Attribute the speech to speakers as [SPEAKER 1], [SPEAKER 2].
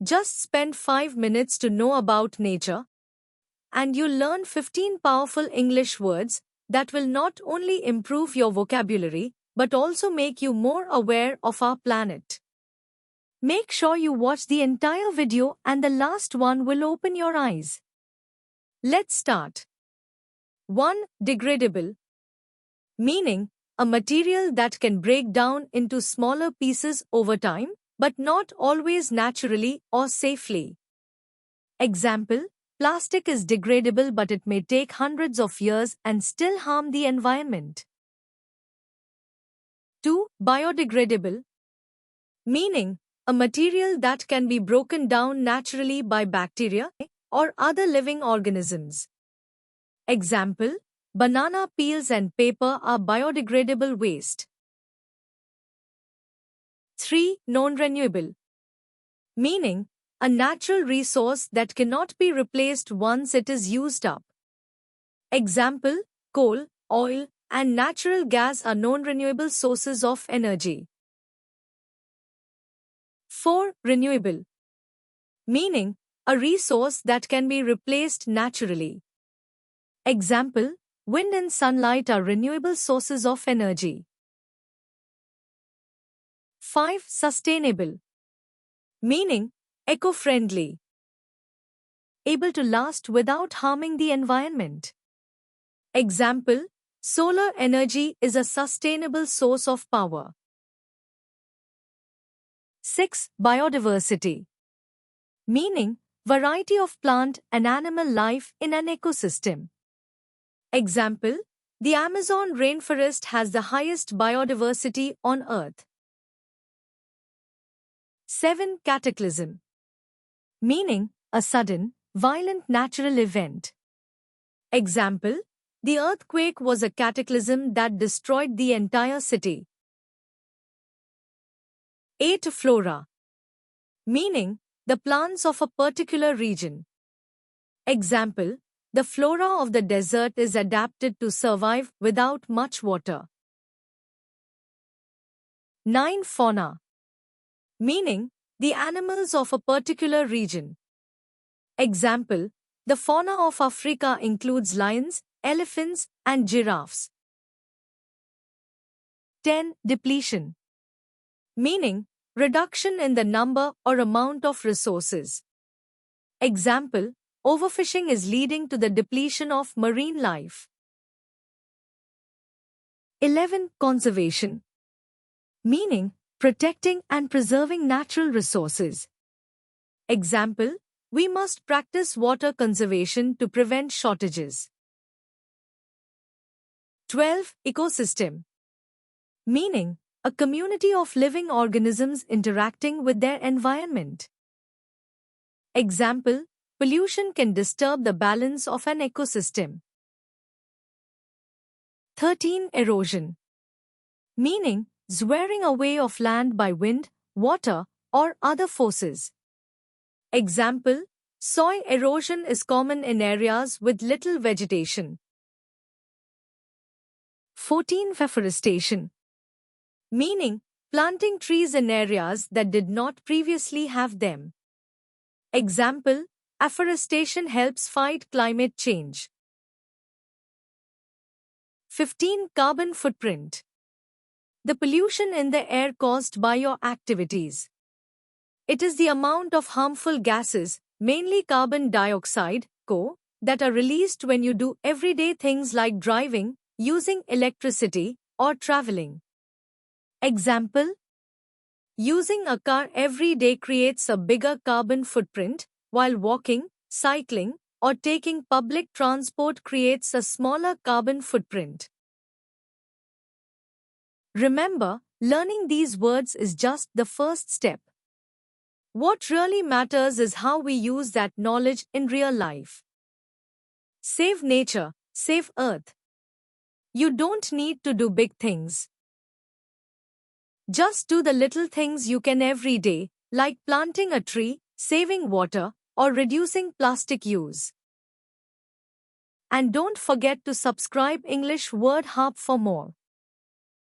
[SPEAKER 1] Just spend 5 minutes to know about nature, and you'll learn 15 powerful English words that will not only improve your vocabulary but also make you more aware of our planet. Make sure you watch the entire video and the last one will open your eyes. Let's start. 1. Degradable. Meaning, a material that can break down into smaller pieces over time, but not always naturally or safely. Example, plastic is degradable but it may take hundreds of years and still harm the environment. 2. Biodegradable. Meaning, a material that can be broken down naturally by bacteria or other living organisms. Example, banana peels and paper are biodegradable waste. 3. Non-renewable. Meaning, a natural resource that cannot be replaced once it is used up. Example, coal, oil, and natural gas are non-renewable sources of energy. 4. Renewable. Meaning, a resource that can be replaced naturally. Example, wind and sunlight are renewable sources of energy. 5. Sustainable. Meaning, eco-friendly. Able to last without harming the environment. Example, solar energy is a sustainable source of power. 6. Biodiversity. Meaning, variety of plant and animal life in an ecosystem. Example, the Amazon rainforest has the highest biodiversity on Earth. 7. Cataclysm. Meaning, a sudden, violent natural event. Example, the earthquake was a cataclysm that destroyed the entire city. 8. Flora. Meaning, the plants of a particular region. Example, the flora of the desert is adapted to survive without much water. 9. Fauna. Meaning, the animals of a particular region. Example, the fauna of Africa includes lions, elephants, and giraffes. 10. Depletion. Meaning, reduction in the number or amount of resources. Example, overfishing is leading to the depletion of marine life. 11. Conservation. Meaning, protecting and preserving natural resources. Example, we must practice water conservation to prevent shortages. 12. Ecosystem. Meaning, a community of living organisms interacting with their environment. Example, pollution can disturb the balance of an ecosystem. 13. Erosion. Meaning, wearing away of land by wind, water, or other forces. Example, soil erosion is common in areas with little vegetation. 14. Afforestation. Meaning, planting trees in areas that did not previously have them. Example, afforestation helps fight climate change. 15. Carbon footprint. The pollution in the air caused by your activities. It is the amount of harmful gases, mainly carbon dioxide, CO, that are released when you do everyday things like driving, using electricity, or traveling. Example, using a car every day creates a bigger carbon footprint, while walking, cycling, or taking public transport creates a smaller carbon footprint. Remember, learning these words is just the first step. What really matters is how we use that knowledge in real life. Save nature, save Earth. You don't need to do big things. Just do the little things you can every day, like planting a tree, saving water, or reducing plastic use. And don't forget to subscribe English Word Hub for more.